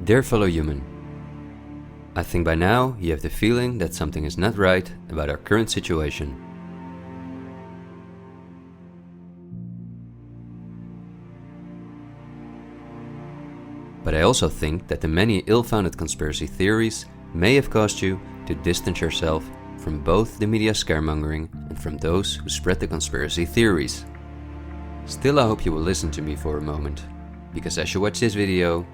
Dear fellow human, I think by now you have the feeling that something is not right about our current situation. But I also think that the many ill-founded conspiracy theories may have caused you to distance yourself from both the media scaremongering and from those who spread the conspiracy theories. Still, I hope you will listen to me for a moment, because as you watch this video,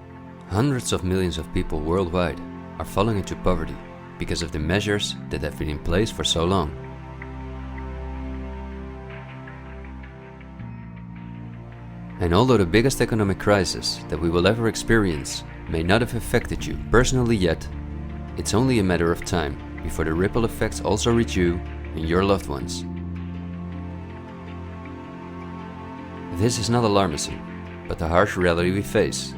hundreds of millions of people worldwide are falling into poverty because of the measures that have been in place for so long. And although the biggest economic crisis that we will ever experience may not have affected you personally yet, it's only a matter of time before the ripple effects also reach you and your loved ones. This is not alarmism, but the harsh reality we face.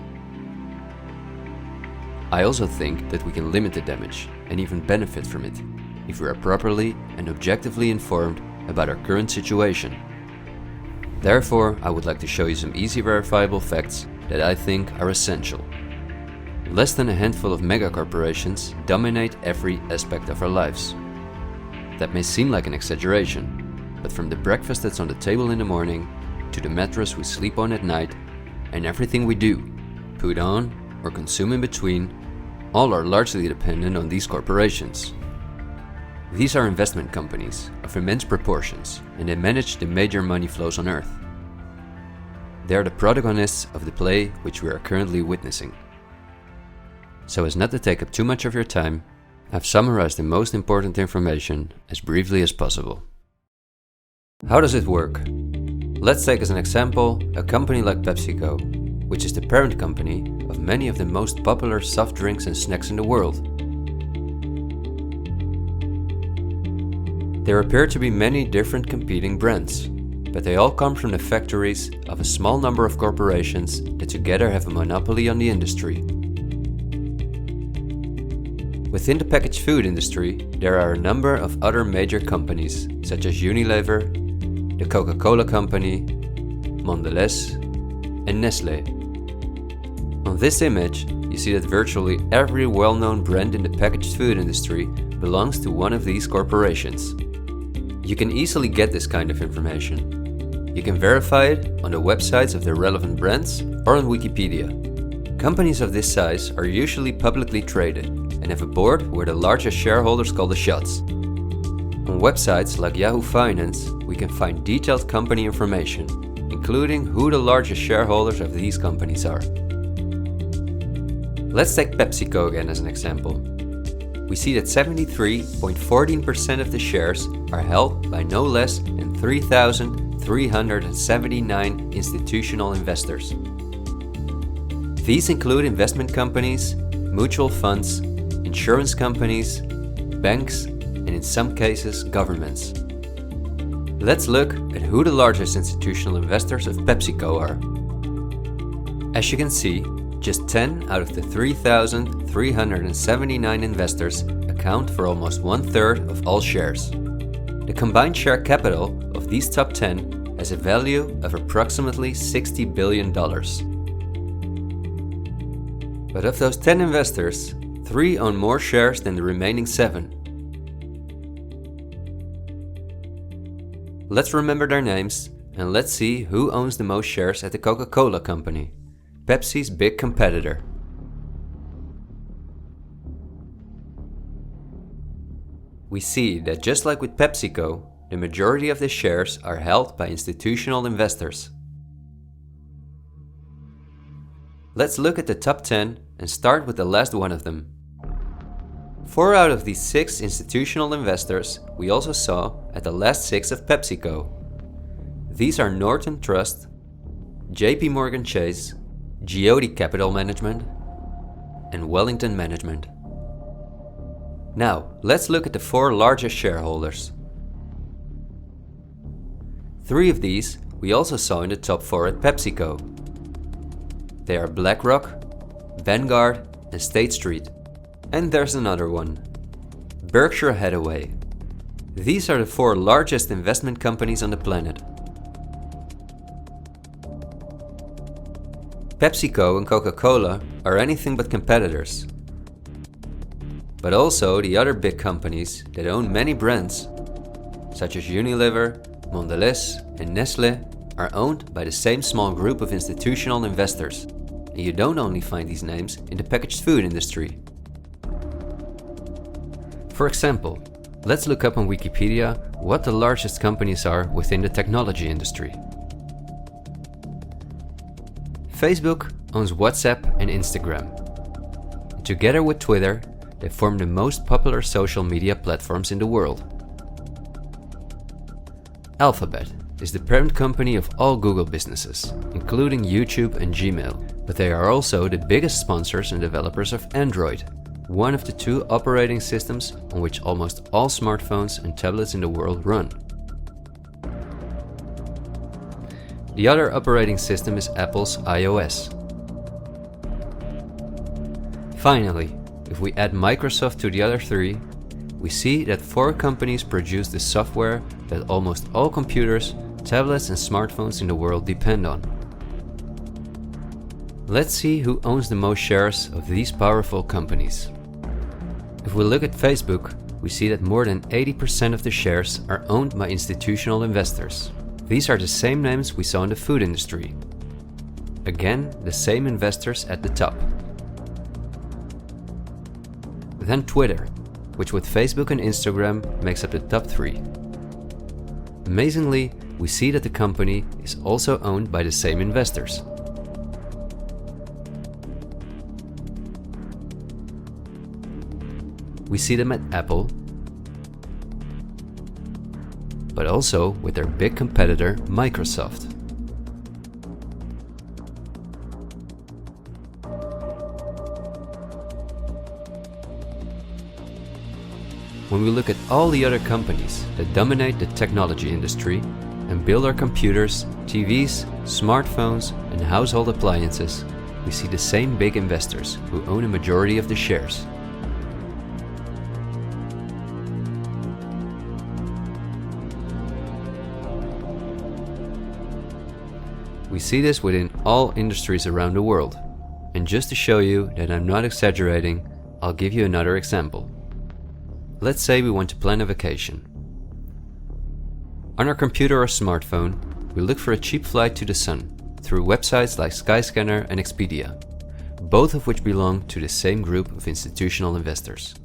I also think that we can limit the damage and even benefit from it if we are properly and objectively informed about our current situation. Therefore, I would like to show you some easy verifiable facts that I think are essential. Less than a handful of megacorporations dominate every aspect of our lives. That may seem like an exaggeration, but from the breakfast that's on the table in the morning, to the mattress we sleep on at night, and everything we do, put on, or consume in between, all are largely dependent on these corporations. These are investment companies of immense proportions, and they manage the major money flows on Earth. They are the protagonists of the play which we are currently witnessing. So as not to take up too much of your time, I've summarized the most important information as briefly as possible. How does it work? Let's take as an example a company like PepsiCo, which is the parent company of many of the most popular soft drinks and snacks in the world. There appear to be many different competing brands, but they all come from the factories of a small number of corporations that together have a monopoly on the industry. Within the packaged food industry, there are a number of other major companies such as Unilever, the Coca-Cola Company, Mondelez, and Nestlé. On this image, you see that virtually every well-known brand in the packaged food industry belongs to one of these corporations. You can easily get this kind of information. You can verify it on the websites of the relevant brands or on Wikipedia. Companies of this size are usually publicly traded and have a board where the largest shareholders call the shots. On websites like Yahoo Finance, we can find detailed company information, including who the largest shareholders of these companies are. Let's take PepsiCo again as an example. We see that 73.14% of the shares are held by no less than 3,379 institutional investors. These include investment companies, mutual funds, insurance companies, banks, and in some cases, governments. Let's look at who the largest institutional investors of PepsiCo are. As you can see, just 10 out of the 3,379 investors account for almost 1/3 of all shares. The combined share capital of these top 10 has a value of approximately $60 billion. But of those 10 investors, 3 own more shares than the remaining 7. Let's remember their names and let's see who owns the most shares at the Coca-Cola Company, Pepsi's big competitor. We see that just like with PepsiCo, the majority of the shares are held by institutional investors. Let's look at the top 10 and start with the last one of them. 4 out of these 6 institutional investors we also saw at the last 6 of PepsiCo. These are Norton Trust, JP Morgan Chase, Geode Capital Management, and Wellington Management. Now, let's look at the 4 largest shareholders. 3 of these we also saw in the top 4 at PepsiCo. They are BlackRock, Vanguard, and State Street. And there's another one, Berkshire Hathaway. These are the 4 largest investment companies on the planet. PepsiCo and Coca-Cola are anything but competitors. But also the other big companies that own many brands, such as Unilever, Mondelez and Nestlé, are owned by the same small group of institutional investors. And you don't only find these names in the packaged food industry. For example, let's look up on Wikipedia what the largest companies are within the technology industry. Facebook owns WhatsApp and Instagram. Together with Twitter, they form the most popular social media platforms in the world. Alphabet is the parent company of all Google businesses, including YouTube and Gmail, but they are also the biggest sponsors and developers of Android, one of the two operating systems on which almost all smartphones and tablets in the world run. The other operating system is Apple's iOS. Finally, if we add Microsoft to the other three, we see that 4 companies produce the software that almost all computers, tablets and smartphones in the world depend on. Let's see who owns the most shares of these powerful companies. If we look at Facebook, we see that more than 80% of the shares are owned by institutional investors. These are the same names we saw in the food industry. Again, the same investors at the top. Then Twitter, which with Facebook and Instagram makes up the top 3. Amazingly, we see that the company is also owned by the same investors. We see them at Apple, but also with their big competitor Microsoft. When we look at all the other companies that dominate the technology industry and build our computers, TVs, smartphones and household appliances, we see the same big investors who own a majority of the shares. We see this within all industries around the world. And just to show you that I'm not exaggerating, I'll give you another example. Let's say we want to plan a vacation. On our computer or smartphone, we look for a cheap flight to the sun through websites like Skyscanner and Expedia, both of which belong to the same group of institutional investors.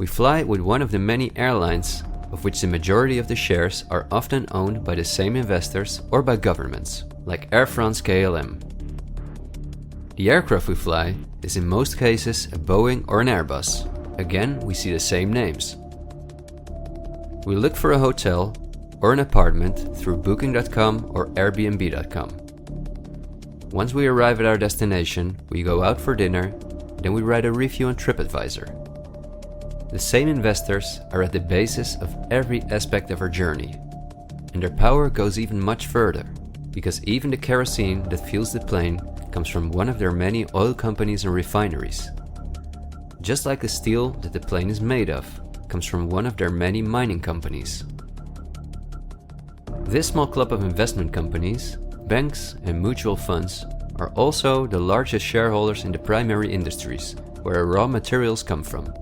We fly with one of the many airlines, of which the majority of the shares are often owned by the same investors or by governments, like Air France-KLM. The aircraft we fly is in most cases a Boeing or an Airbus. Again, we see the same names. We look for a hotel or an apartment through Booking.com or Airbnb.com. Once we arrive at our destination, we go out for dinner, then we write a review on TripAdvisor. The same investors are at the basis of every aspect of our journey, and their power goes even much further, because even the kerosene that fuels the plane comes from one of their many oil companies and refineries. Just like the steel that the plane is made of comes from one of their many mining companies. This small club of investment companies, banks and mutual funds are also the largest shareholders in the primary industries, where raw materials come from.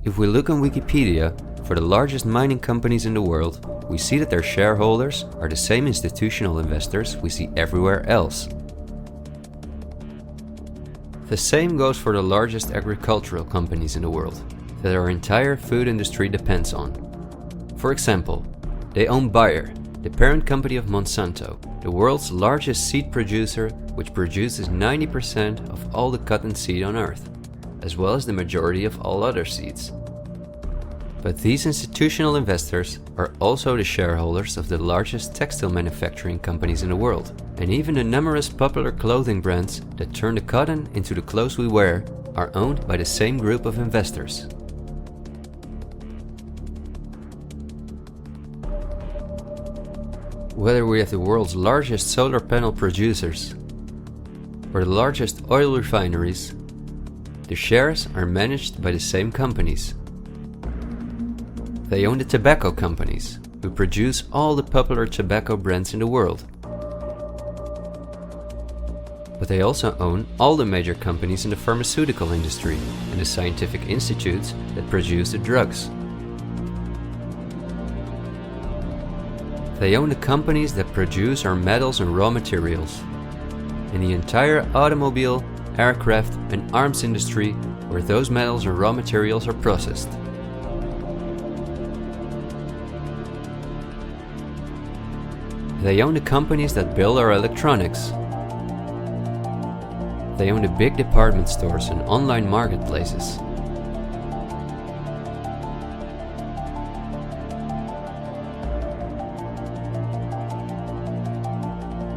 If we look on Wikipedia for the largest mining companies in the world, we see that their shareholders are the same institutional investors we see everywhere else. The same goes for the largest agricultural companies in the world that our entire food industry depends on. For example, they own Bayer, the parent company of Monsanto, the world's largest seed producer, which produces 90% of all the cotton seed on Earth, as well as the majority of all other seeds. But these institutional investors are also the shareholders of the largest textile manufacturing companies in the world, and even the numerous popular clothing brands that turn the cotton into the clothes we wear are owned by the same group of investors. Whether we have the world's largest solar panel producers or the largest oil refineries, the shares are managed by the same companies. They own the tobacco companies, who produce all the popular tobacco brands in the world. But they also own all the major companies in the pharmaceutical industry and the scientific institutes that produce the drugs. They own the companies that produce our metals and raw materials, and the entire automobile, aircraft and arms industry where those metals and raw materials are processed. They own the companies that build our electronics. They own the big department stores and online marketplaces.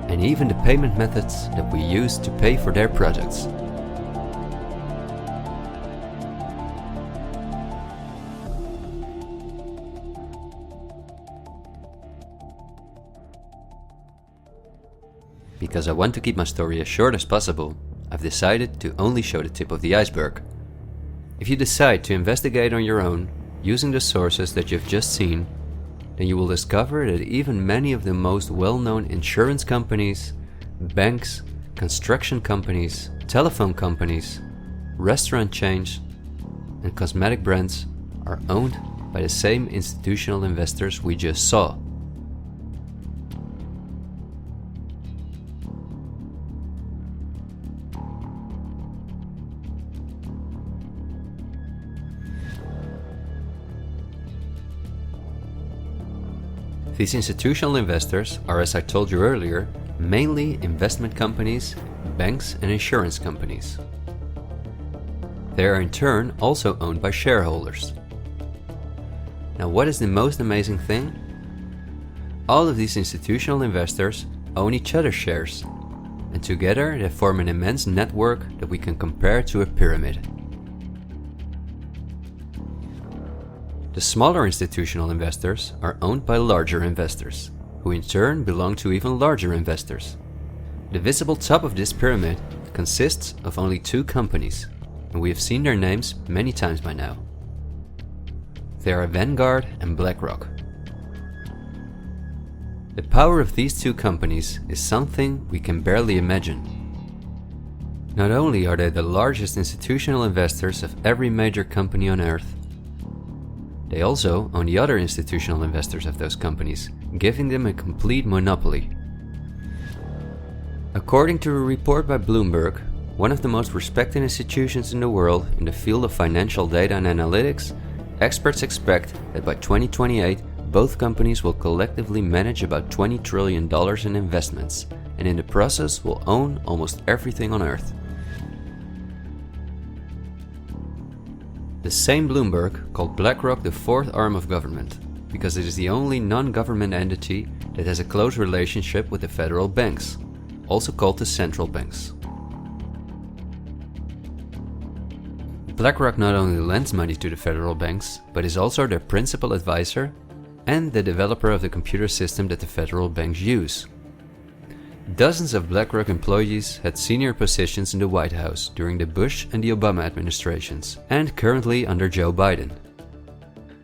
And even the payment methods that we use to pay for their products. Because I want to keep my story as short as possible, I've decided to only show the tip of the iceberg. If you decide to investigate on your own, using the sources that you've just seen, then you will discover that even many of the most well-known insurance companies, banks, construction companies, telephone companies, restaurant chains, and cosmetic brands are owned by the same institutional investors we just saw. These institutional investors are, as I told you earlier, mainly investment companies, banks and insurance companies. They are in turn also owned by shareholders. Now, what is the most amazing thing? All of these institutional investors own each other's shares, and together they form an immense network that we can compare to a pyramid. The smaller institutional investors are owned by larger investors, who in turn belong to even larger investors. The visible top of this pyramid consists of only two companies, and we have seen their names many times by now. They are Vanguard and BlackRock. The power of these two companies is something we can barely imagine. Not only are they the largest institutional investors of every major company on Earth, they also own the other institutional investors of those companies, giving them a complete monopoly. According to a report by Bloomberg, one of the most respected institutions in the world in the field of financial data and analytics, experts expect that by 2028, both companies will collectively manage about $20 trillion in investments, and in the process will own almost everything on Earth. The same Bloomberg called BlackRock the fourth arm of government, because it is the only non-government entity that has a close relationship with the federal banks, also called the central banks. BlackRock not only lends money to the federal banks, but is also their principal advisor and the developer of the computer system that the federal banks use. Dozens of BlackRock employees had senior positions in the White House during the Bush and the Obama administrations, and currently under Joe Biden.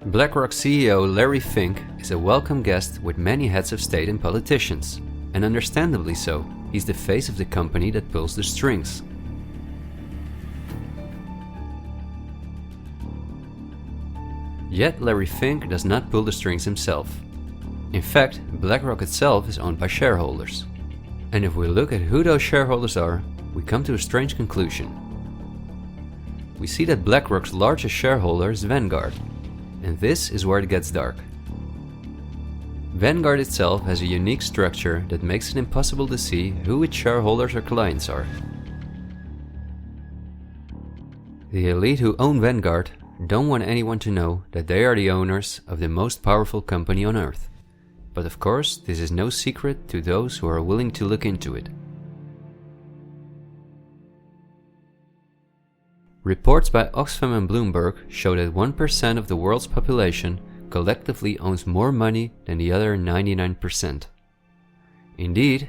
BlackRock CEO Larry Fink is a welcome guest with many heads of state and politicians, and understandably so. He's the face of the company that pulls the strings. Yet Larry Fink does not pull the strings himself. In fact, BlackRock itself is owned by shareholders. And if we look at who those shareholders are, we come to a strange conclusion. We see that BlackRock's largest shareholder is Vanguard, and this is where it gets dark. Vanguard itself has a unique structure that makes it impossible to see who its shareholders or clients are. The elite who own Vanguard don't want anyone to know that they are the owners of the most powerful company on Earth. But of course, this is no secret to those who are willing to look into it. Reports by Oxfam and Bloomberg show that 1% of the world's population collectively owns more money than the other 99%. Indeed,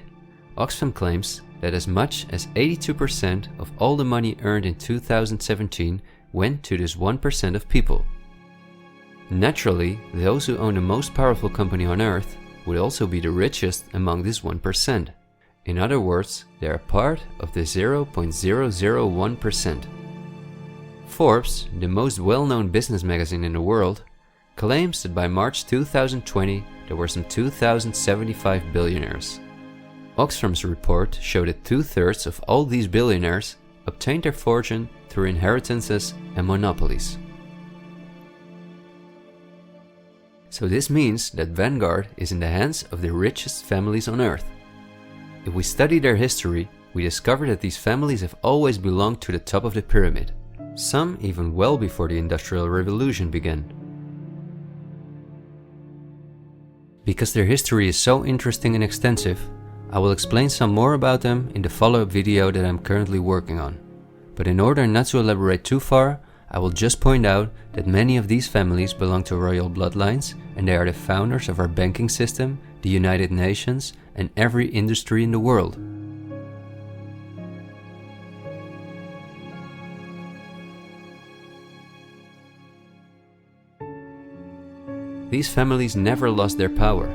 Oxfam claims that as much as 82% of all the money earned in 2017 went to this 1% of people. Naturally, those who own the most powerful company on Earth would also be the richest among this 1%. In other words, they are part of the 0.001%. Forbes, the most well-known business magazine in the world, claims that by March 2020 there were some 2,075 billionaires. Oxfam's report showed that 2/3 of all these billionaires obtained their fortune through inheritances and monopolies. So this means that Vanguard is in the hands of the richest families on earth. If we study their history, we discover that these families have always belonged to the top of the pyramid, some even well before the Industrial Revolution began. Because their history is so interesting and extensive, I will explain some more about them in the follow-up video that I'm currently working on. But in order not to elaborate too far, I will just point out that many of these families belong to royal bloodlines, and they are the founders of our banking system, the United Nations, and every industry in the world. These families never lost their power,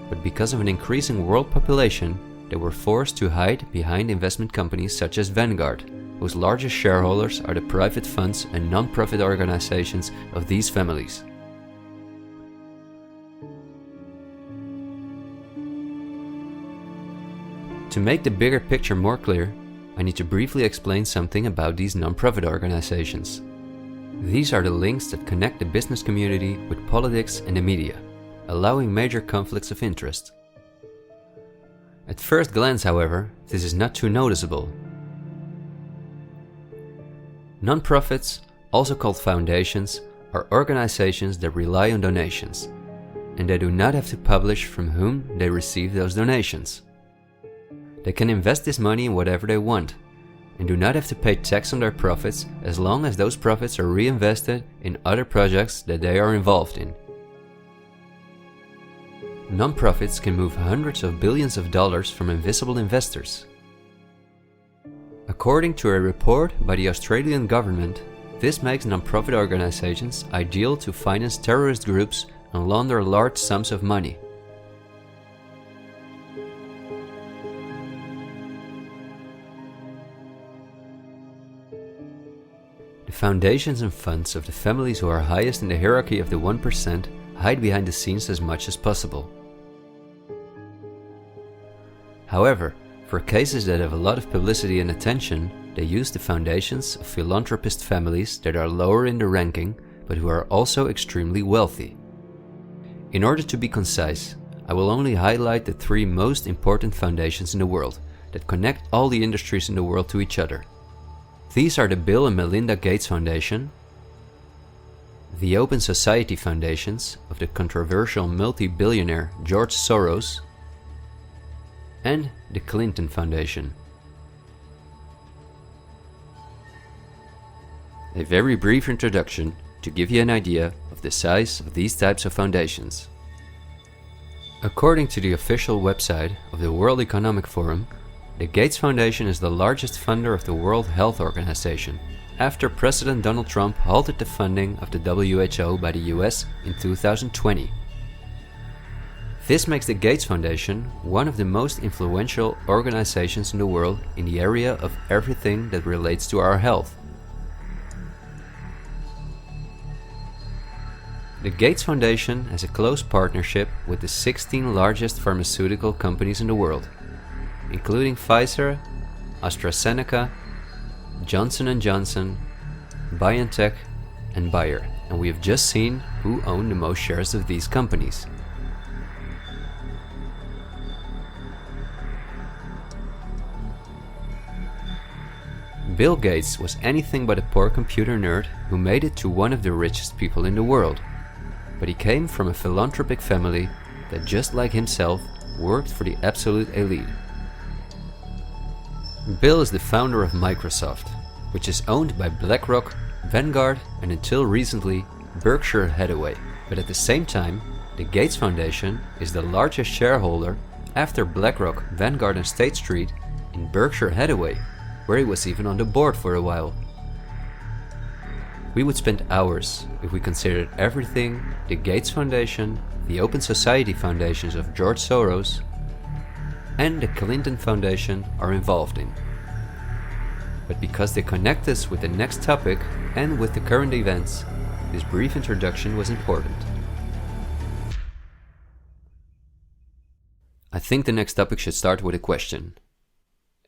but because of an increasing world population, they were forced to hide behind investment companies such as Vanguard, whose largest shareholders are the private funds and non-profit organizations of these families. To make the bigger picture more clear, I need to briefly explain something about these non-profit organizations. These are the links that connect the business community with politics and the media, allowing major conflicts of interest. At first glance, however, this is not too noticeable. Non-profits, also called foundations, are organizations that rely on donations, and they do not have to publish from whom they receive those donations. They can invest this money in whatever they want, and do not have to pay tax on their profits as long as those profits are reinvested in other projects that they are involved in. Non-profits can move hundreds of billions of dollars from invisible investors. According to a report by the Australian government, this makes non-profit organizations ideal to finance terrorist groups and launder large sums of money. The foundations and funds of the families who are highest in the hierarchy of the 1% hide behind the scenes as much as possible. However, for cases that have a lot of publicity and attention, they use the foundations of philanthropist families that are lower in the ranking, but who are also extremely wealthy. In order to be concise, I will only highlight the 3 most important foundations in the world that connect all the industries in the world to each other. These are the Bill and Melinda Gates Foundation, the Open Society Foundations of the controversial multi-billionaire George Soros, and the Clinton Foundation. A very brief introduction to give you an idea of the size of these types of foundations. According to the official website of the World Economic Forum, the Gates Foundation is the largest funder of the World Health Organization, after President Donald Trump halted the funding of the WHO by the US in 2020. This makes the Gates Foundation one of the most influential organizations in the world in the area of everything that relates to our health. The Gates Foundation has a close partnership with the 16 largest pharmaceutical companies in the world, including Pfizer, AstraZeneca, Johnson & Johnson, BioNTech, and Bayer, and we have just seen who own the most shares of these companies. Bill Gates was anything but a poor computer nerd who made it to one of the richest people in the world, but he came from a philanthropic family that, just like himself, worked for the absolute elite. Bill is the founder of Microsoft, which is owned by BlackRock, Vanguard, and until recently Berkshire Hathaway. But at the same time, the Gates Foundation is the largest shareholder after BlackRock, Vanguard, and State Street in Berkshire Hathaway, where he was even on the board for a while. We would spend hours if we considered everything the Gates Foundation, the Open Society Foundations of George Soros, and the Clinton Foundation are involved in. But because they connect us with the next topic and with the current events, this brief introduction was important. I think the next topic should start with a question.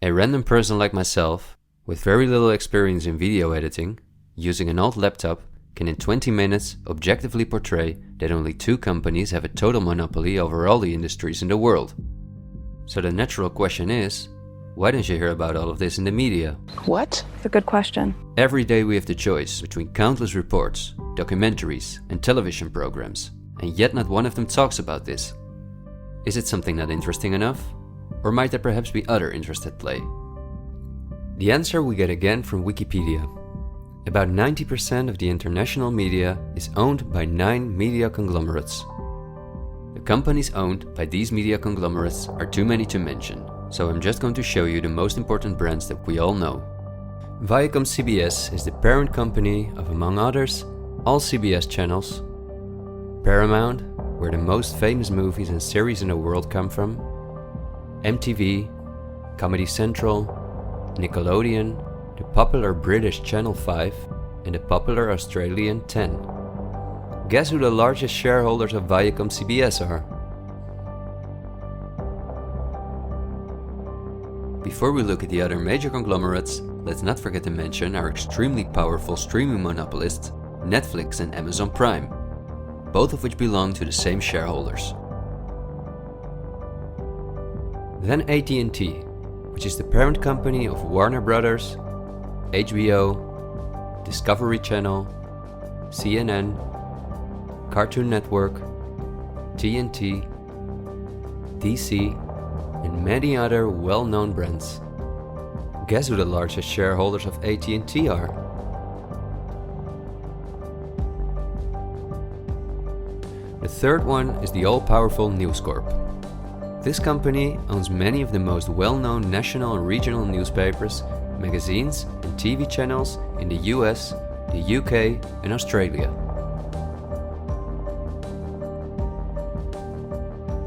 A random person like myself, with very little experience in video editing, using an old laptop, can in 20 minutes objectively portray that only 2 companies have a total monopoly over all the industries in the world. So the natural question is, why don't you hear about all of this in the media? What? It's a good question. Every day we have the choice between countless reports, documentaries, and television programs, and yet not one of them talks about this. Is it something not interesting enough? Or might there perhaps be other interests at play? The answer we get again from Wikipedia. About 90% of the international media is owned by 9 media conglomerates. The companies owned by these media conglomerates are too many to mention, so I'm just going to show you the most important brands that we all know. Viacom CBS is the parent company of, among others, all CBS channels, Paramount, where the most famous movies and series in the world come from, MTV, Comedy Central, Nickelodeon, the popular British Channel 5, and the popular Australian 10. Guess who the largest shareholders of Viacom CBS are? Before we look at the other major conglomerates, let's not forget to mention our extremely powerful streaming monopolists, Netflix and Amazon Prime, both of which belong to the same shareholders. Then AT&T, which is the parent company of Warner Brothers, HBO, Discovery Channel, CNN, Cartoon Network, TNT, DC, and many other well-known brands. Guess who the largest shareholders of AT&T are? The third one is the all-powerful News Corp. This company owns many of the most well-known national and regional newspapers, magazines, and TV channels in the US, the UK, and Australia.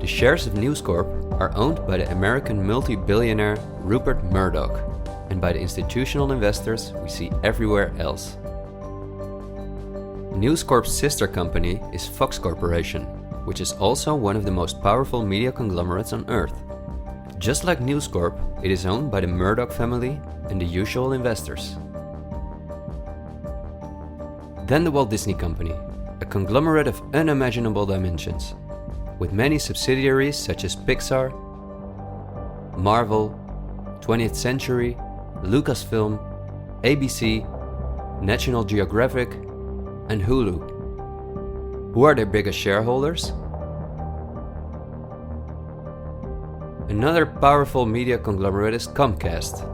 The shares of News Corp are owned by the American multi-billionaire Rupert Murdoch and by the institutional investors we see everywhere else. News Corp's sister company is Fox Corporation, which is also one of the most powerful media conglomerates on Earth. Just like News Corp, it is owned by the Murdoch family and the usual investors. Then the Walt Disney Company, a conglomerate of unimaginable dimensions, with many subsidiaries such as Pixar, Marvel, 20th Century, Lucasfilm, ABC, National Geographic, and Hulu. Who are their biggest shareholders? Another powerful media conglomerate is Comcast.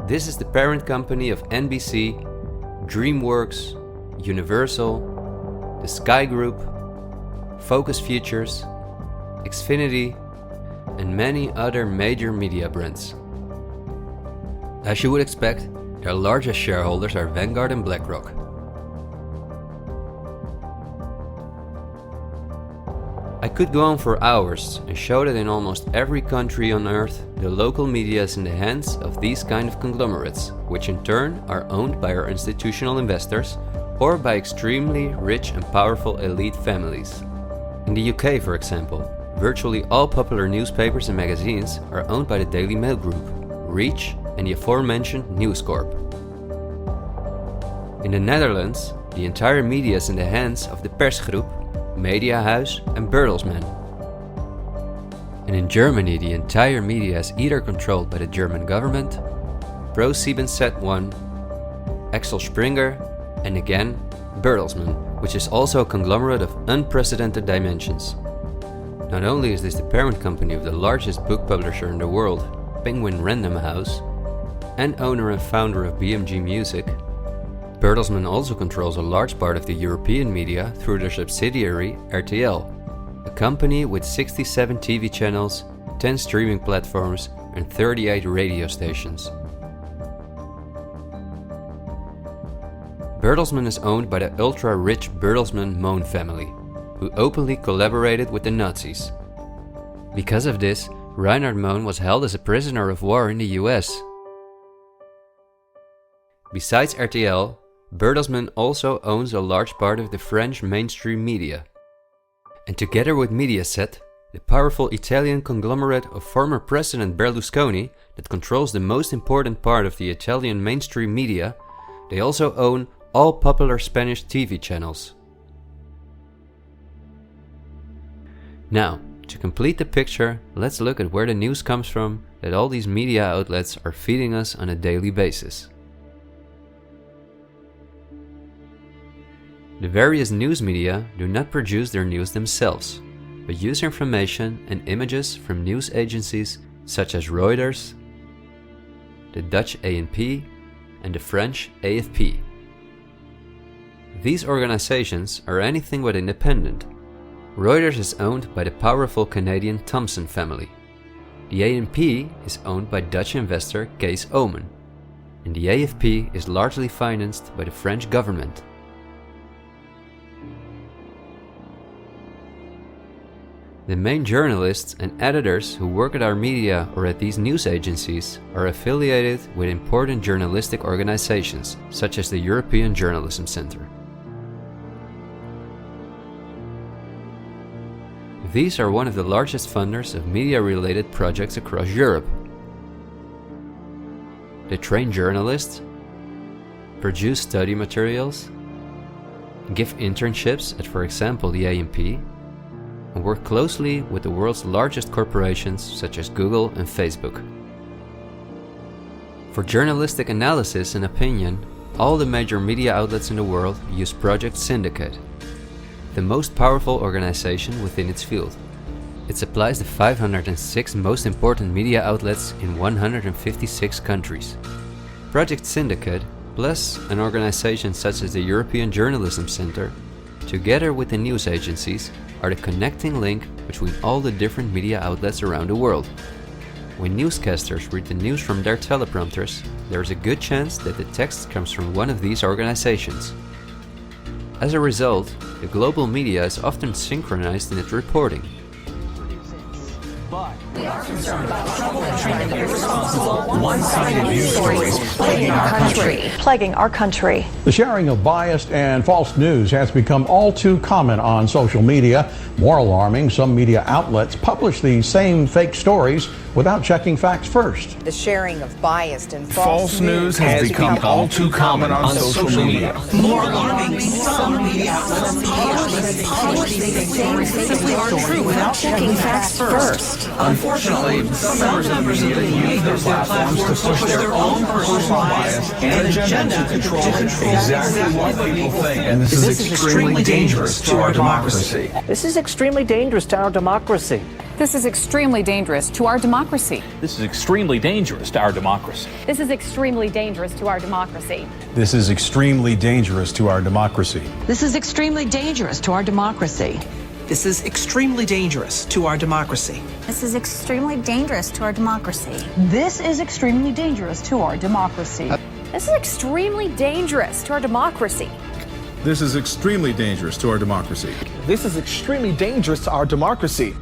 This is the parent company of NBC, DreamWorks, Universal, the Sky Group, Focus Features, Xfinity, and many other major media brands. As you would expect, their largest shareholders are Vanguard and BlackRock. I could go on for hours and show that in almost every country on Earth, the local media is in the hands of these kind of conglomerates, which in turn are owned by our institutional investors or by extremely rich and powerful elite families. In the UK, for example, virtually all popular newspapers and magazines are owned by the Daily Mail Group, Reach, and the aforementioned News Corp. In the Netherlands, the entire media is in the hands of the Persgroep, Mediahuis, and Bertelsmann. And in Germany, the entire media is either controlled by the German government, ProSiebenSat.1, Axel Springer, and again, Bertelsmann, which is also a conglomerate of unprecedented dimensions. Not only is this the parent company of the largest book publisher in the world, Penguin Random House, and owner and founder of BMG Music, Bertelsmann also controls a large part of the European media through their subsidiary RTL, a company with 67 TV channels, 10 streaming platforms, and 38 radio stations. Bertelsmann is owned by the ultra-rich Bertelsmann-Mohn family, who openly collaborated with the Nazis. Because of this, Reinhard Mohn was held as a prisoner of war in the US. Besides RTL, Bertelsmann also owns a large part of the French mainstream media. And together with Mediaset, the powerful Italian conglomerate of former President Berlusconi that controls the most important part of the Italian mainstream media, they also own all popular Spanish TV channels. Now, to complete the picture, let's look at where the news comes from that all these media outlets are feeding us on a daily basis. The various news media do not produce their news themselves, but use information and images from news agencies such as Reuters, the Dutch ANP, and the French AFP. These organizations are anything but independent. Reuters is owned by the powerful Canadian Thomson family. The ANP is owned by Dutch investor Kees Omen, and the AFP is largely financed by the French government. The main journalists and editors who work at our media or at these news agencies are affiliated with important journalistic organizations, such as the European Journalism Centre. These are one of the largest funders of media-related projects across Europe. They train journalists, produce study materials, give internships at, for example, the ANP, and work closely with the world's largest corporations such as Google and Facebook. For journalistic analysis and opinion, all the major media outlets in the world use Project Syndicate, the most powerful organization within its field. It supplies the 506 most important media outlets in 156 countries. Project Syndicate, plus an organization such as the European Journalism Centre, together with the news agencies, are the connecting link between all the different media outlets around the world. When newscasters read the news from their teleprompters, there is a good chance that the text comes from one of these organizations. As a result, the global media is often synchronized in its reporting. We are concerned about the trouble and trend of irresponsible, one-sided news stories plaguing our country. The sharing of biased and false news has become all too common on social media. More alarming, some media outlets publish these same fake stories without checking facts first. The sharing of biased and false news has become all too common on social media. More alarming, some media outlets publish these stories simply aren't true without checking facts first. Unfortunately, some members of the media use their platforms to push their own personal bias and agenda to control exactly what people think. And this is extremely dangerous to our democracy. This is extremely dangerous to our democracy. This is extremely dangerous to our democracy. This is extremely dangerous to our democracy. This is extremely dangerous to our democracy. This is extremely dangerous to our democracy. This is extremely dangerous to our democracy. This is extremely dangerous to our democracy. This is extremely dangerous to our democracy. This is extremely dangerous to our democracy. This is extremely dangerous to our democracy. This is extremely dangerous to our democracy. This is extremely dangerous to our democracy.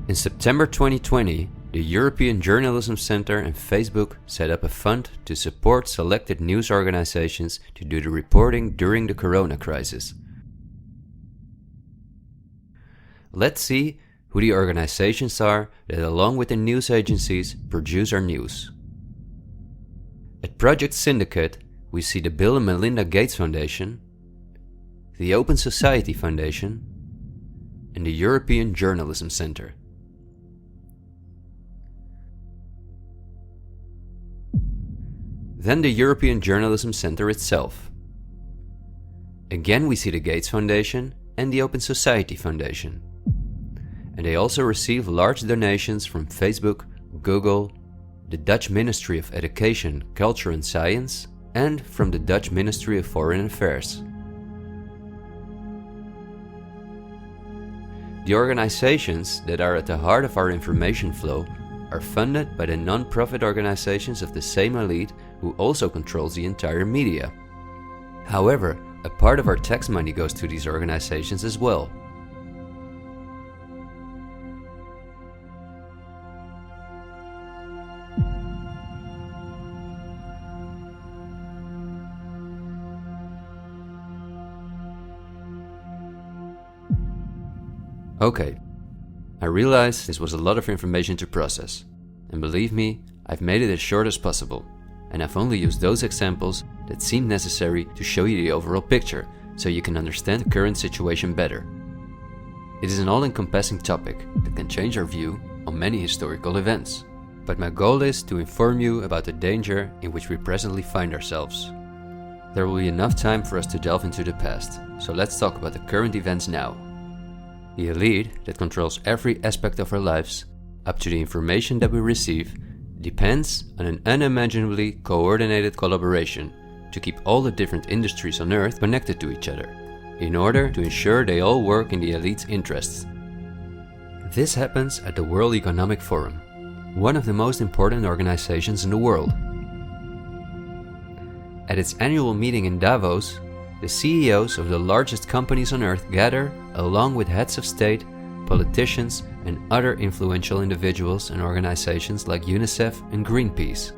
In September 2020, the European Journalism Centre and Facebook set up a fund to support selected news organizations to do the reporting during the corona crisis. Let's see who the organizations are that, along with the news agencies, produce our news. At Project Syndicate, we see the Bill and Melinda Gates Foundation, the Open Society Foundation, and the European Journalism Centre. Then the European Journalism Centre itself. Again we see the Gates Foundation and the Open Society Foundation. And they also receive large donations from Facebook, Google, the Dutch Ministry of Education, Culture and Science, and from the Dutch Ministry of Foreign Affairs. The organizations that are at the heart of our information flow are funded by the non-profit organizations of the same elite who also controls the entire media. However, a part of our tax money goes to these organizations as well. Okay, I realize this was a lot of information to process, and believe me, I've made it as short as possible, and I've only used those examples that seem necessary to show you the overall picture, so you can understand the current situation better. It is an all-encompassing topic that can change our view on many historical events, but my goal is to inform you about the danger in which we presently find ourselves. There will be enough time for us to delve into the past, so let's talk about the current events now. The elite that controls every aspect of our lives, up to the information that we receive, depends on an unimaginably coordinated collaboration to keep all the different industries on Earth connected to each other, in order to ensure they all work in the elite's interests. This happens at the World Economic Forum, one of the most important organizations in the world. At its annual meeting in Davos, the CEOs of the largest companies on Earth gather along with heads of state, politicians, and other influential individuals and organizations like UNICEF and Greenpeace.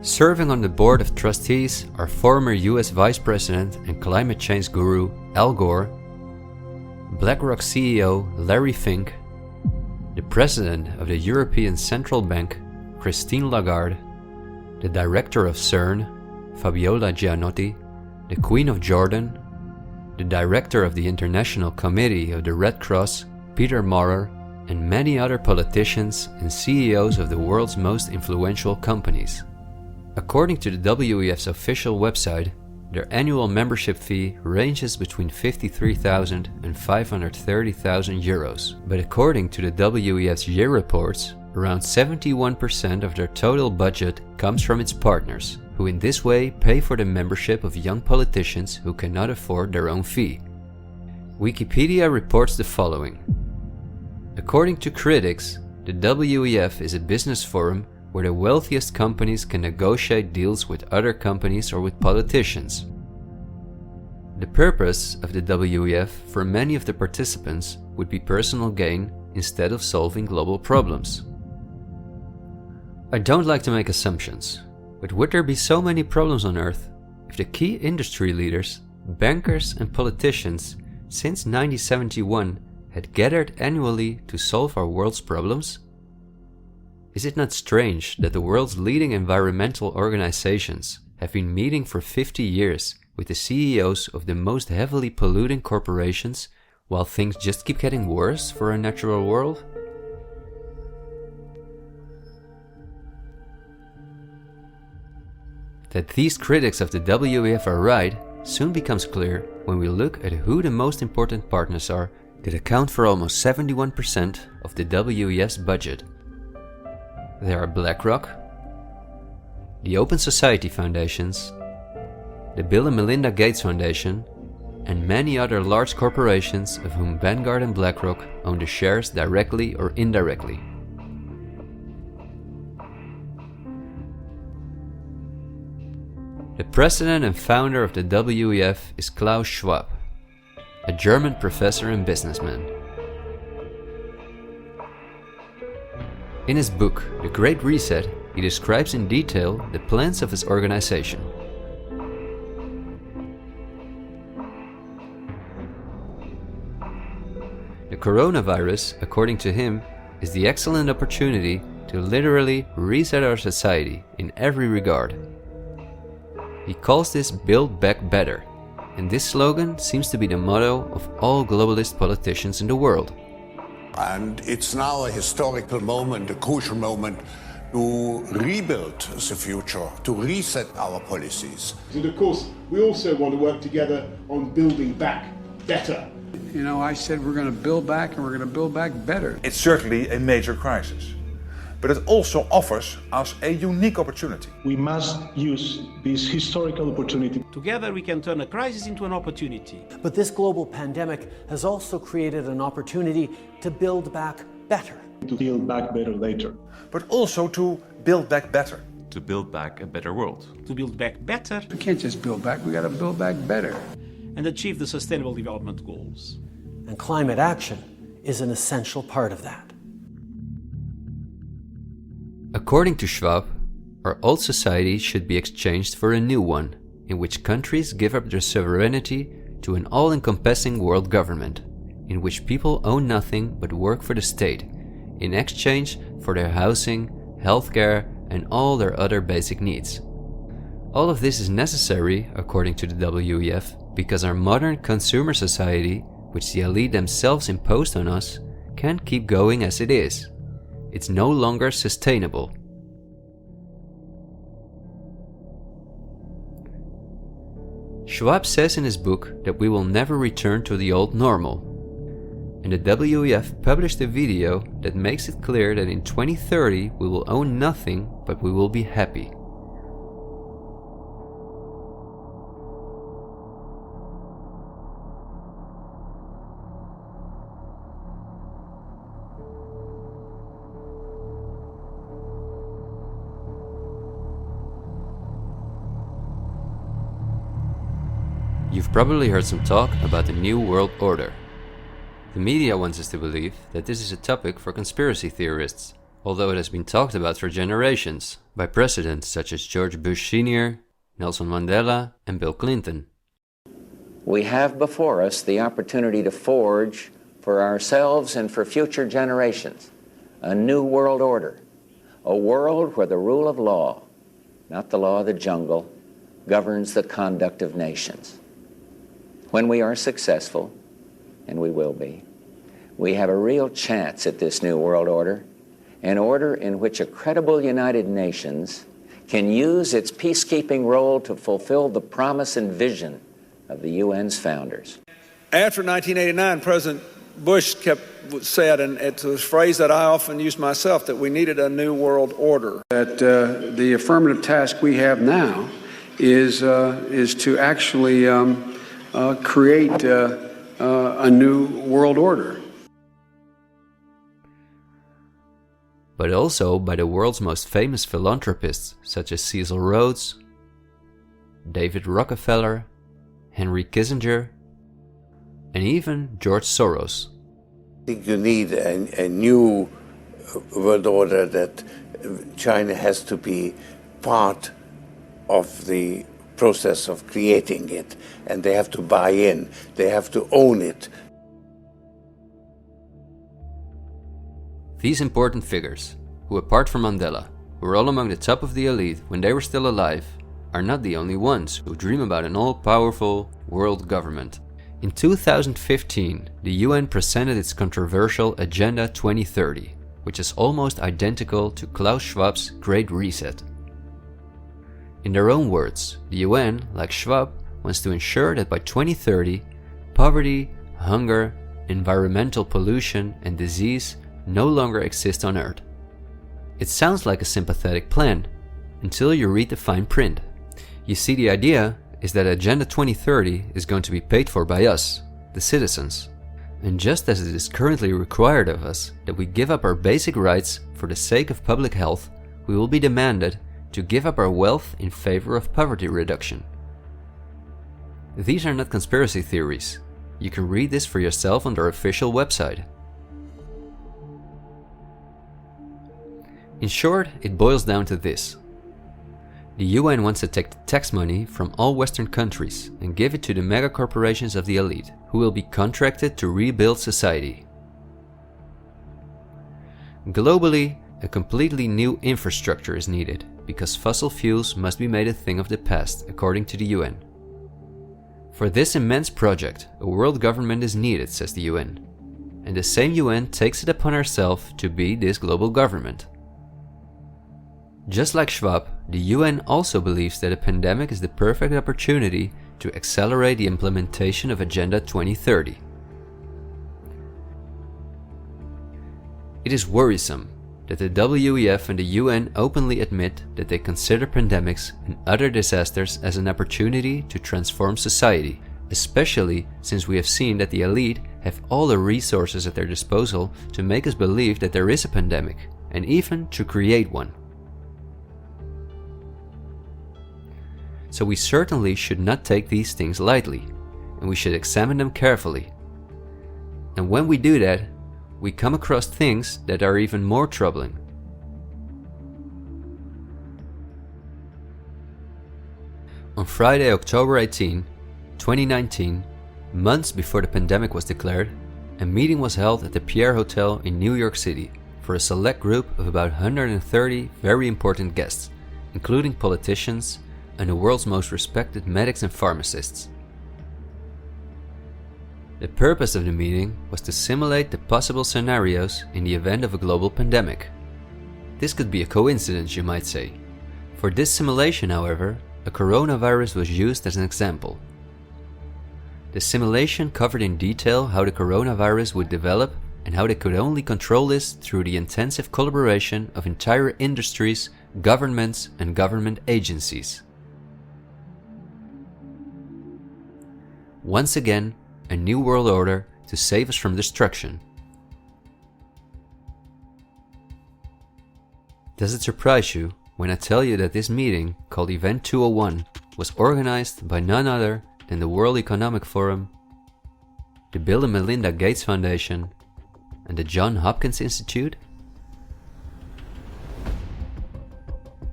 Serving on the board of trustees are former US Vice President and climate change guru Al Gore, BlackRock CEO Larry Fink, the President of the European Central Bank Christine Lagarde, the Director of CERN Fabiola Gianotti, the Queen of Jordan, the Director of the International Committee of the Red Cross Peter Maurer, and many other politicians and CEOs of the world's most influential companies. According to the WEF's official website, their annual membership fee ranges between 53,000 and 530,000 euros. But according to the WEF's year reports, around 71% of their total budget comes from its partners, who in this way pay for the membership of young politicians who cannot afford their own fee. Wikipedia reports the following. According to critics, the WEF is a business forum where the wealthiest companies can negotiate deals with other companies or with politicians. The purpose of the WEF for many of the participants would be personal gain instead of solving global problems. I don't like to make assumptions, but would there be so many problems on Earth if the key industry leaders, bankers and politicians since 1971 had gathered annually to solve our world's problems? Is it not strange that the world's leading environmental organizations have been meeting for 50 years with the CEOs of the most heavily polluting corporations while things just keep getting worse for our natural world? That these critics of the WEF are right soon becomes clear when we look at who the most important partners are that account for almost 71% of the WEF's budget. There are BlackRock, the Open Society Foundations, the Bill and Melinda Gates Foundation, and many other large corporations of whom Vanguard and BlackRock own the shares directly or indirectly. The president and founder of the WEF is Klaus Schwab, a German professor and businessman. In his book, The Great Reset, he describes in detail the plans of his organization. The coronavirus, according to him, is the excellent opportunity to literally reset our society in every regard. He calls this Build Back Better, and this slogan seems to be the motto of all globalist politicians in the world. And it's now a historical moment, a crucial moment, to rebuild the future, to reset our policies. And of course, we also want to work together on building back better. You know, I said we're going to build back and we're going to build back better. It's certainly a major crisis, but it also offers us a unique opportunity. We must use this historical opportunity. Together we can turn a crisis into an opportunity. But this global pandemic has also created an opportunity to build back better. To build back better later. But also to build back better. To build back a better world. To build back better. We can't just build back, we got to build back better. And achieve the Sustainable Development Goals. And climate action is an essential part of that. According to Schwab, our old society should be exchanged for a new one, in which countries give up their sovereignty to an all-encompassing world government, in which people own nothing but work for the state, in exchange for their housing, healthcare, and all their other basic needs. All of this is necessary, according to the WEF, because our modern consumer society, which the elite themselves imposed on us, can't keep going as it is. It's no longer sustainable. Schwab says in his book that we will never return to the old normal. And the WEF published a video that makes it clear that in 2030 we will own nothing, but we will be happy. You've probably heard some talk about the New World Order. The media wants us to believe that this is a topic for conspiracy theorists, although it has been talked about for generations by presidents such as George Bush Sr., Nelson Mandela, and Bill Clinton. We have before us the opportunity to forge for ourselves and for future generations a new world order, a world where the rule of law, not the law of the jungle, governs the conduct of nations. When we are successful, and we will be, we have a real chance at this new world order, an order in which a credible United Nations can use its peacekeeping role to fulfill the promise and vision of the UN's founders. After 1989, President Bush said, and it's a phrase that I often use myself, that we needed a new world order. That the affirmative task we have now is to actually create a new world order. But also by the world's most famous philanthropists such as Cecil Rhodes, David Rockefeller, Henry Kissinger, and even George Soros. I think you need a new world order, that China has to be part of the process of creating it, and they have to buy in, they have to own it. These important figures, who apart from Mandela, were all among the top of the elite when they were still alive, are not the only ones who dream about an all-powerful world government. In 2015, the UN presented its controversial Agenda 2030, which is almost identical to Klaus Schwab's Great Reset. In their own words, the UN, like Schwab, wants to ensure that by 2030, poverty, hunger, environmental pollution, and disease no longer exist on Earth. It sounds like a sympathetic plan, until you read the fine print. You see, the idea is that Agenda 2030 is going to be paid for by us, the citizens. And just as it is currently required of us that we give up our basic rights for the sake of public health, we will be demanded to give up our wealth in favor of poverty reduction. These are not conspiracy theories. You can read this for yourself on their official website. In short, it boils down to this. The UN wants to take the tax money from all Western countries and give it to the mega corporations of the elite, who will be contracted to rebuild society. Globally, a completely new infrastructure is needed, because fossil fuels must be made a thing of the past, according to the UN. For this immense project, a world government is needed, says the UN. And the same UN takes it upon herself to be this global government. Just like Schwab, the UN also believes that a pandemic is the perfect opportunity to accelerate the implementation of Agenda 2030. It is worrisome that the WEF and the UN openly admit that they consider pandemics and other disasters as an opportunity to transform society, especially since we have seen that the elite have all the resources at their disposal to make us believe that there is a pandemic, and even to create one. So we certainly should not take these things lightly, and we should examine them carefully. And when we do that, we come across things that are even more troubling. On Friday, October 18, 2019, months before the pandemic was declared, a meeting was held at the Pierre Hotel in New York City for a select group of about 130 very important guests, including politicians and the world's most respected medics and pharmacists. The purpose of the meeting was to simulate the possible scenarios in the event of a global pandemic. This could be a coincidence, you might say. For this simulation, however, a coronavirus was used as an example. The simulation covered in detail how the coronavirus would develop and how they could only control this through the intensive collaboration of entire industries, governments, and government agencies. Once again, a new world order to save us from destruction. Does it surprise you when I tell you that this meeting, called Event 201, was organized by none other than the World Economic Forum, the Bill and Melinda Gates Foundation, and the Johns Hopkins Institute?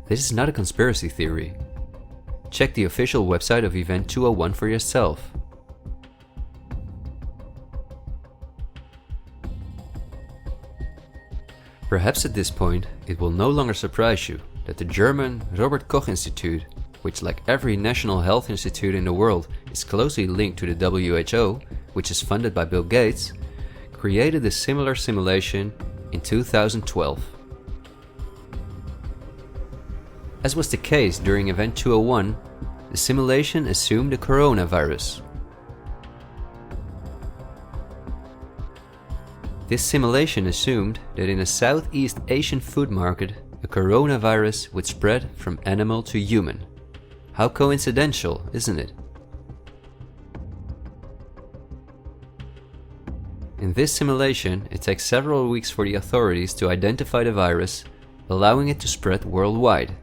This is not a conspiracy theory. Check the official website of Event 201 for yourself. Perhaps at this point, it will no longer surprise you that the German Robert Koch Institute, which like every national health institute in the world is closely linked to the WHO, which is funded by Bill Gates, created a similar simulation in 2012. As was the case during Event 201, the simulation assumed the coronavirus. This simulation assumed that in a Southeast Asian food market, a coronavirus would spread from animal to human. How coincidental, isn't it? In this simulation, it takes several weeks for the authorities to identify the virus, allowing it to spread worldwide.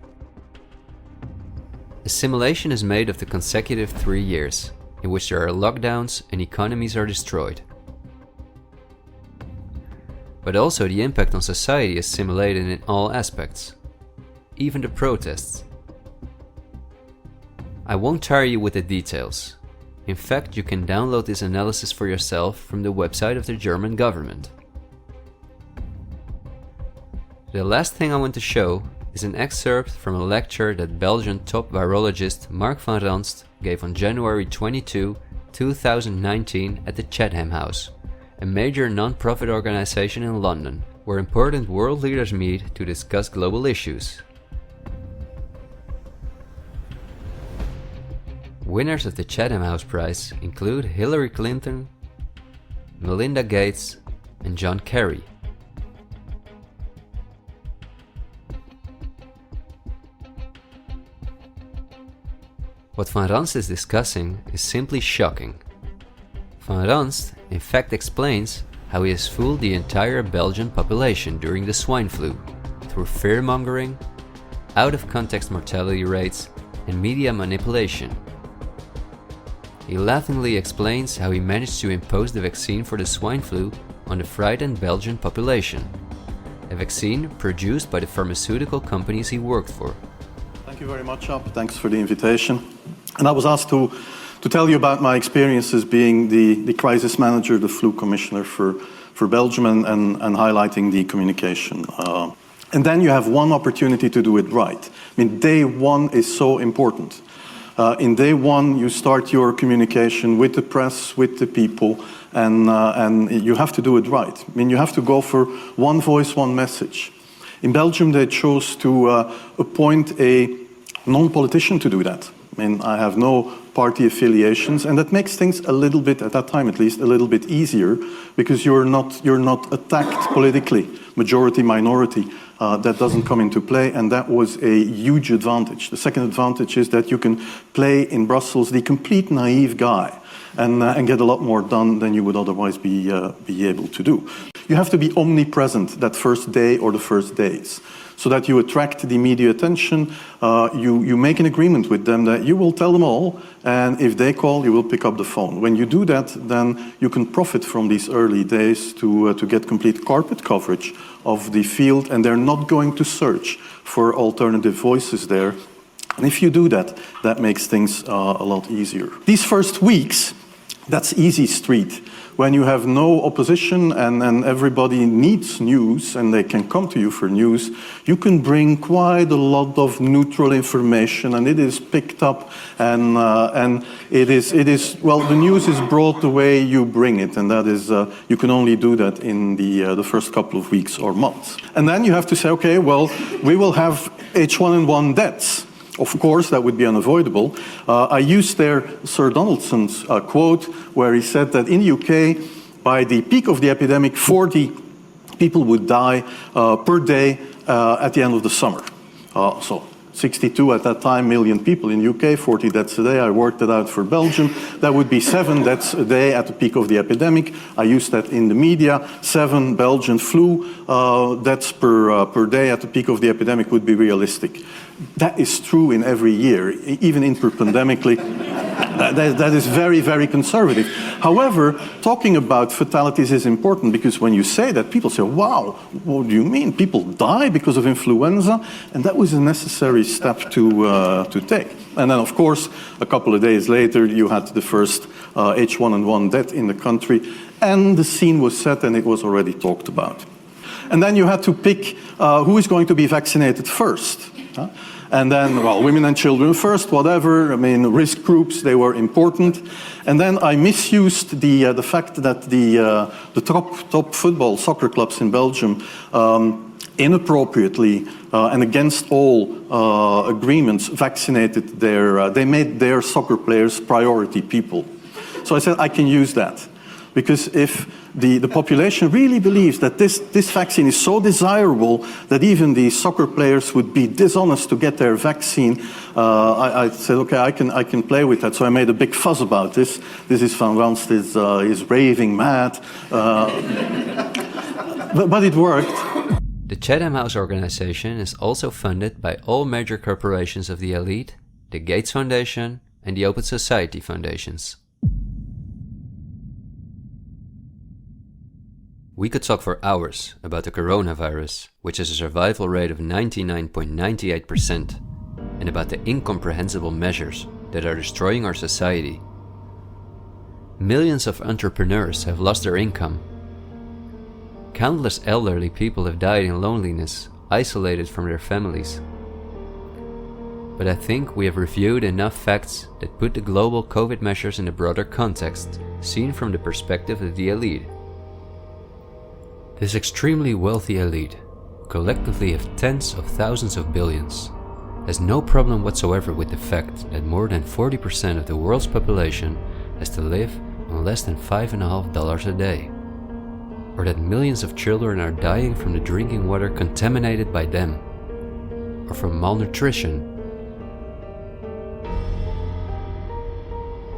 The simulation is made of the consecutive 3 years, in which there are lockdowns and economies are destroyed. But also the impact on society is simulated in all aspects, even the protests. I won't tire you with the details. In fact, you can download this analysis for yourself from the website of the German government. The last thing I want to show is an excerpt from a lecture that Belgian top virologist Mark van Ranst gave on January 22, 2019 at the Chatham House, a major non-profit organization in London, where important world leaders meet to discuss global issues. Winners of the Chatham House Prize include Hillary Clinton, Melinda Gates, and John Kerry. What Van Ranst is discussing is simply shocking. Van Ranst in fact explains how he has fooled the entire Belgian population during the swine flu through fear-mongering, out-of-context mortality rates, and media manipulation. He laughingly explains how he managed to impose the vaccine for the swine flu on the frightened Belgian population, a vaccine produced by the pharmaceutical companies he worked for. Thank you very much, Ab. Thanks for the invitation. And I was asked to tell you about my experiences being the crisis manager, the flu commissioner for Belgium, and highlighting the communication. And then you have one opportunity to do it right. I mean, day one is so important. In day one, you start your communication with the press, with the people, and you have to do it right. I mean, you have to go for one voice, one message. In Belgium, they chose to appoint a non-politician to do that. I mean, I have no party affiliations, and that makes things a little bit, at that time at least, a little bit easier, because you're not attacked politically, majority, minority. That doesn't come into play, and that was a huge advantage. The second advantage is that you can play in Brussels the complete naive guy and get a lot more done than you would otherwise be able to do. You have to be omnipresent that first day or the first days, so that you attract the media attention. You make an agreement with them that you will tell them all, and if they call, you will pick up the phone. When you do that, then you can profit from these early days to get complete carpet coverage of the field, and they're not going to search for alternative voices there. And if you do that, that makes things a lot easier. These first weeks, That's easy street. When you have no opposition and everybody needs news and they can come to you for news, you can bring quite a lot of neutral information, and it is picked up, and it is well, the news is brought the way you bring it, and that is you can only do that in the first couple of weeks or months. And then you have to say, okay, well, we will have H1N1 deaths. Of course, that would be unavoidable. I used there Sir Donaldson's quote, where he said that in the UK, by the peak of the epidemic, 40 people would die per day at the end of the summer. So 62 at that time million people in the UK, 40 deaths a day. I worked it out for Belgium. That would be 7 deaths a day at the peak of the epidemic. I used that in the media. 7 Belgian flu deaths per day at the peak of the epidemic would be realistic. That is true in every year, even interpandemically. That is very, very conservative. However, talking about fatalities is important, because when you say that, people say, wow, what do you mean? People die because of influenza? And that was a necessary step to take. And then, of course, a couple of days later, you had the first H1N1 death in the country, and the scene was set and it was already talked about. And then you had to pick who is going to be vaccinated first. And then, well, women and children first, whatever. I mean, risk groups, they were important. And then I misused the fact that the top football soccer clubs in Belgium inappropriately and against all agreements vaccinated they made their soccer players priority people. So I said I can use that. Because if the population really believes that this vaccine is so desirable that even the soccer players would be dishonest to get their vaccine, I said, okay, I can play with that. So I made a big fuss about this. This is Van Ranst is raving mad. But it worked. The Chatham House organization is also funded by all major corporations of the elite, the Gates Foundation and the Open Society Foundations. We could talk for hours about the coronavirus, which has a survival rate of 99.98%, and about the incomprehensible measures that are destroying our society. Millions of entrepreneurs have lost their income. Countless elderly people have died in loneliness, isolated from their families. But I think we have reviewed enough facts that put the global COVID measures in a broader context, seen from the perspective of the elite. This extremely wealthy elite, collectively of tens of thousands of billions, has no problem whatsoever with the fact that more than 40% of the world's population has to live on less than $5.50 a day, or that millions of children are dying from the drinking water contaminated by them, or from malnutrition,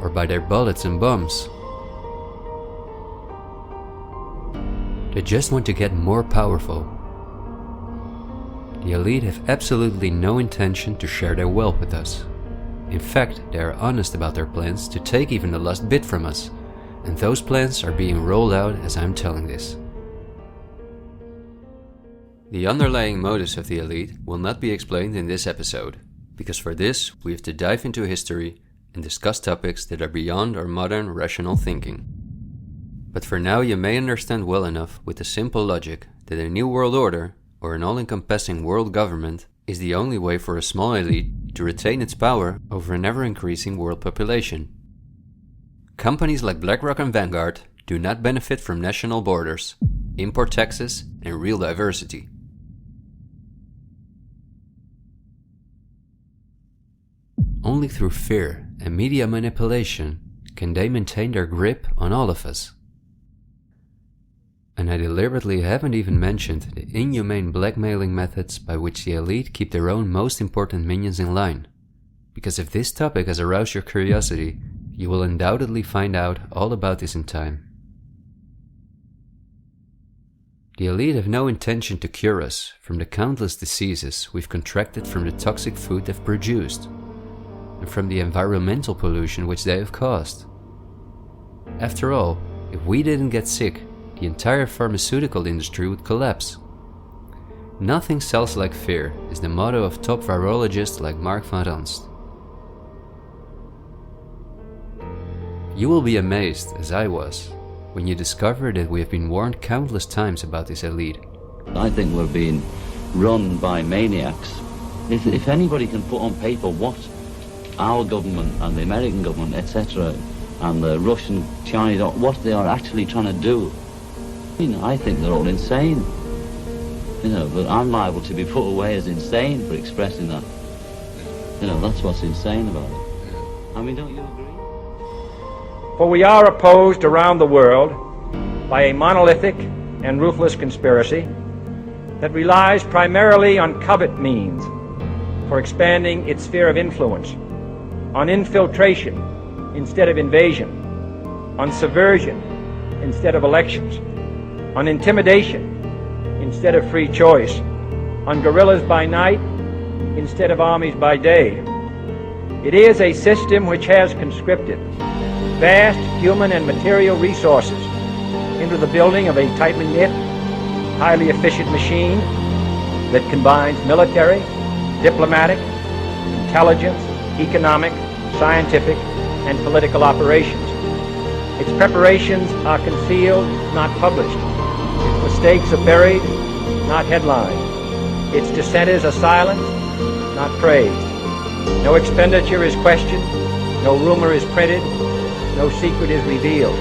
or by their bullets and bombs. They just want to get more powerful. The elite have absolutely no intention to share their wealth with us. In fact, they are honest about their plans to take even the last bit from us, and those plans are being rolled out as I'm telling this. The underlying motives of the elite will not be explained in this episode, because for this we have to dive into history and discuss topics that are beyond our modern rational thinking. But for now you may understand well enough with the simple logic that a new world order, or an all-encompassing world government, is the only way for a small elite to retain its power over an ever-increasing world population. Companies like BlackRock and Vanguard do not benefit from national borders, import taxes, and real diversity. Only through fear and media manipulation can they maintain their grip on all of us. And I deliberately haven't even mentioned the inhumane blackmailing methods by which the elite keep their own most important minions in line. Because if this topic has aroused your curiosity, you will undoubtedly find out all about this in time. The elite have no intention to cure us from the countless diseases we've contracted from the toxic food they've produced, and from the environmental pollution which they have caused. After all, if we didn't get sick, the entire pharmaceutical industry would collapse. Nothing sells like fear is the motto of top virologists like Mark van Ranst. You will be amazed, as I was, when you discover that we have been warned countless times about this elite. I think we're being run by maniacs. If anybody can put on paper what our government and the American government, etc., and the Russian, Chinese, what they are actually trying to do, I think they're all insane. But I'm liable to be put away as insane for expressing that. That's what's insane about it. Don't you agree? For we are opposed around the world by a monolithic and ruthless conspiracy that relies primarily on covert means for expanding its sphere of influence, on infiltration instead of invasion, on subversion instead of elections, on intimidation instead of free choice, on guerrillas by night instead of armies by day. It is a system which has conscripted vast human and material resources into the building of a tightly knit, highly efficient machine that combines military, diplomatic, intelligence, economic, scientific, and political operations. Its preparations are concealed, not published. Its mistakes are buried, not headlined. Its dissenters are silenced, not praised. No expenditure is questioned, no rumor is printed, no secret is revealed.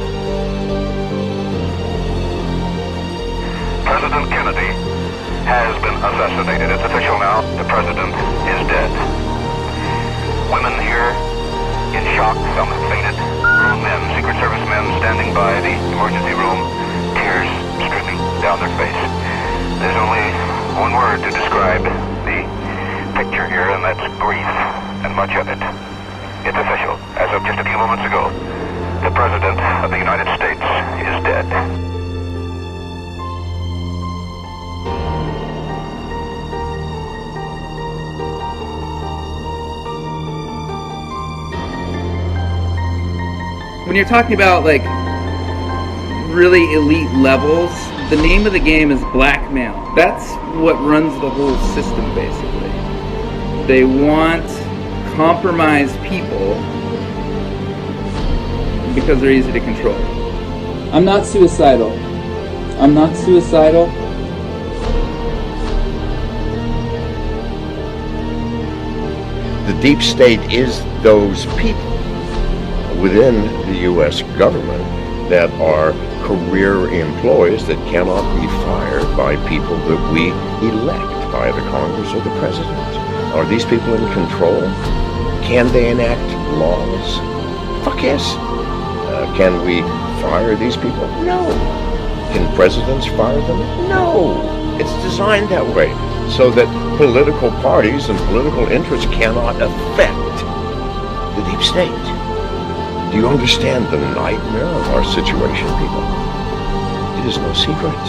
President Kennedy has been assassinated. It's official now. The president is dead. Women here in shock, some have fainted. Grown men, Secret Service men standing by the emergency room, tears streaming down their face. There's only one word to describe the picture here, and that's grief, and much of it. It's official. As of just a few moments ago, the President of the United States is dead. When you're talking about really elite levels, the name of the game is blackmail. That's what runs the whole system, basically. They want compromised people because they're easy to control. I'm not suicidal. I'm not suicidal. The deep state is those people within the U.S. government that are career employees that cannot be fired by people that we elect, by the Congress or the President. Are these people in control? Can they enact laws? Fuck yes. Can we fire these people? No. Can presidents fire them? No. It's designed that way so that political parties and political interests cannot affect the deep state. Do you understand the nightmare of our situation, people? It is no secret.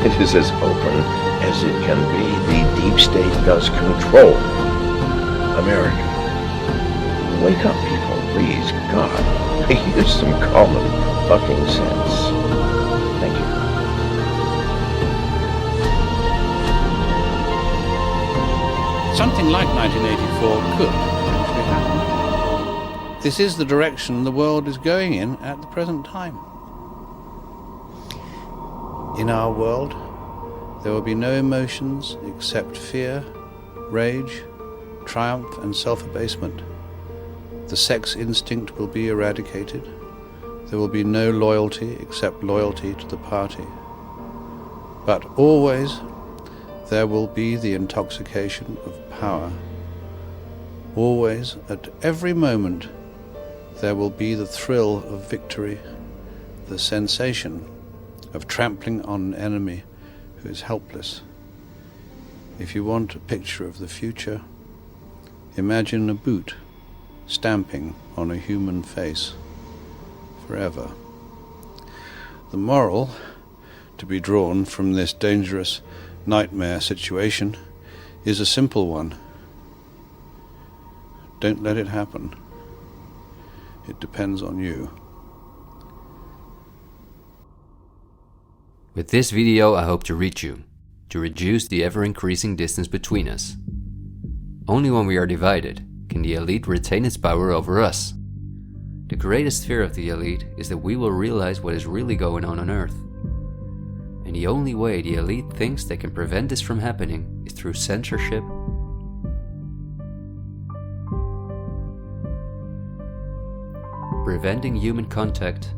It is as open as it can be. The deep state does control America. Wake up, people, please. God, use some common fucking sense. Thank you. Something like 1984 could actually happen. This is the direction the world is going in at the present time. In our world, there will be no emotions except fear, rage, triumph, and self-abasement. The sex instinct will be eradicated. There will be no loyalty except loyalty to the party. But always there will be the intoxication of power. Always, at every moment, there will be the thrill of victory, the sensation of trampling on an enemy who is helpless. If you want a picture of the future, imagine a boot stamping on a human face forever. The moral to be drawn from this dangerous nightmare situation is a simple one. Don't let it happen. It depends on you. With this video, I hope to reach you, to reduce the ever-increasing distance between us. Only when we are divided can the elite retain its power over us. The greatest fear of the elite is that we will realize what is really going on Earth. And the only way the elite thinks they can prevent this from happening is through censorship, preventing human contact,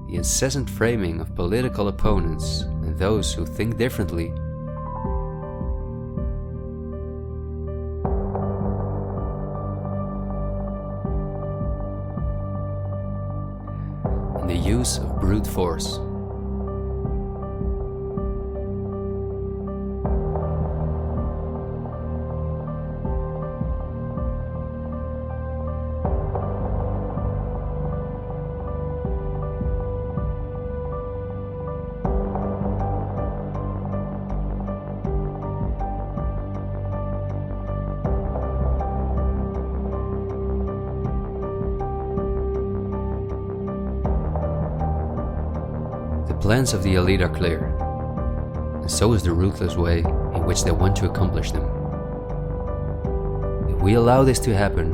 the incessant framing of political opponents and those who think differently, and the use of brute force. The plans of the elite are clear, and so is the ruthless way in which they want to accomplish them. If we allow this to happen,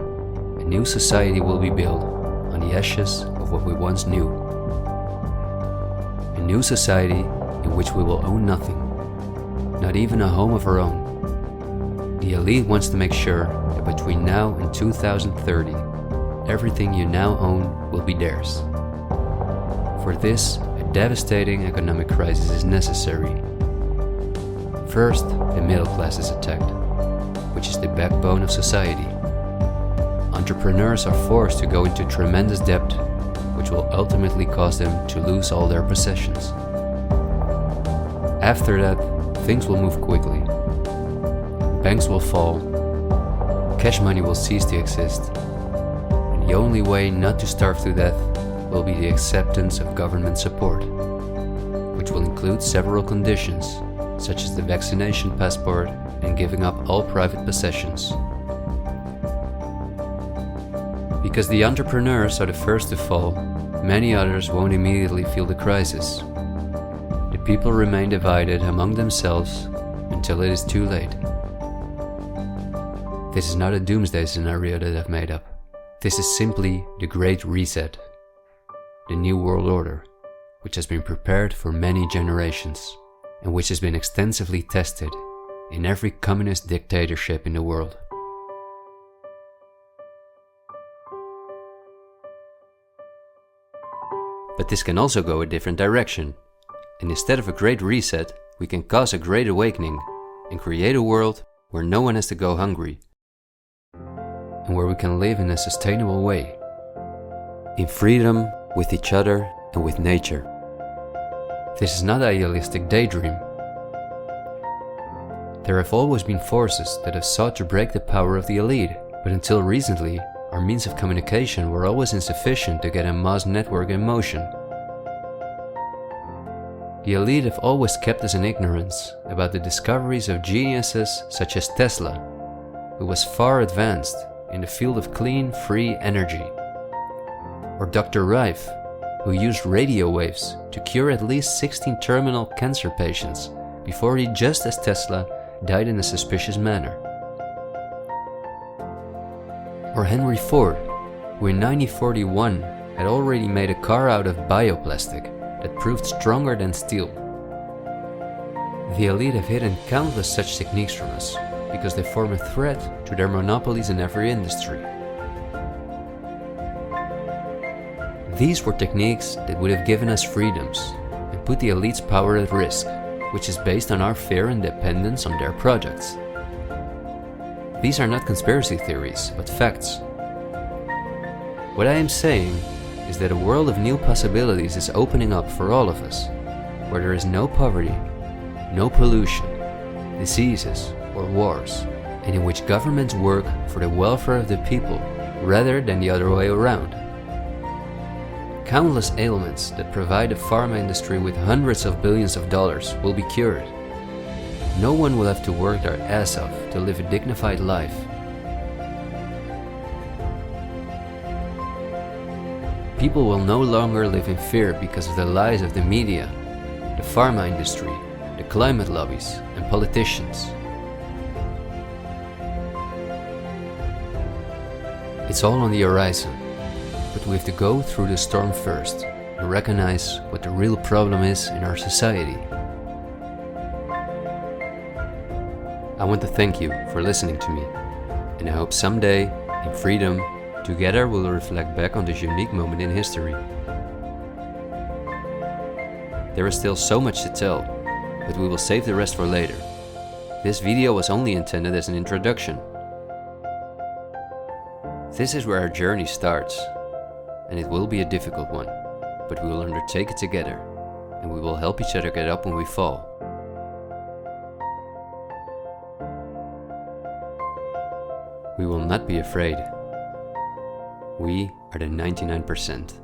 a new society will be built on the ashes of what we once knew. A new society in which we will own nothing, not even a home of our own. The elite wants to make sure that between now and 2030, everything you now own will be theirs. For this, devastating economic crisis is necessary. First, the middle class is attacked, which is the backbone of society. Entrepreneurs are forced to go into tremendous debt, which will ultimately cause them to lose all their possessions. After that, things will move quickly. Banks will fall, cash money will cease to exist, and the only way not to starve to death will be the acceptance of government support, which will include several conditions, such as the vaccination passport and giving up all private possessions. Because the entrepreneurs are the first to fall, many others won't immediately feel the crisis. The people remain divided among themselves until it is too late. This is not a doomsday scenario that I've made up. This is simply the Great Reset. The New World Order, which has been prepared for many generations, and which has been extensively tested in every communist dictatorship in the world. But this can also go a different direction, and instead of a great reset, we can cause a great awakening and create a world where no one has to go hungry, and where we can live in a sustainable way, in freedom, with each other and with nature. This is not an idealistic daydream. There have always been forces that have sought to break the power of the elite, but until recently, our means of communication were always insufficient to get a mass network in motion. The elite have always kept us in ignorance about the discoveries of geniuses such as Tesla, who was far advanced in the field of clean, free energy. Or Dr. Rife, who used radio waves to cure at least 16 terminal cancer patients before he, just as Tesla, died in a suspicious manner. Or Henry Ford, who in 1941 had already made a car out of bioplastic that proved stronger than steel. The elite have hidden countless such techniques from us because they form a threat to their monopolies in every industry. These were techniques that would have given us freedoms and put the elite's power at risk, which is based on our fear and dependence on their projects. These are not conspiracy theories, but facts. What I am saying is that a world of new possibilities is opening up for all of us, where there is no poverty, no pollution, diseases, or wars, and in which governments work for the welfare of the people rather than the other way around. Countless ailments that provide the pharma industry with hundreds of billions of dollars will be cured. No one will have to work their ass off to live a dignified life. People will no longer live in fear because of the lies of the media, the pharma industry, the climate lobbies, and politicians. It's all on the horizon, but we have to go through the storm first and recognize what the real problem is in our society. I want to thank you for listening to me, and I hope someday, in freedom, together we'll reflect back on this unique moment in history. There is still so much to tell, but we will save the rest for later. This video was only intended as an introduction. This is where our journey starts, and it will be a difficult one, but we will undertake it together, and we will help each other get up when we fall. We will not be afraid. We are the 99%.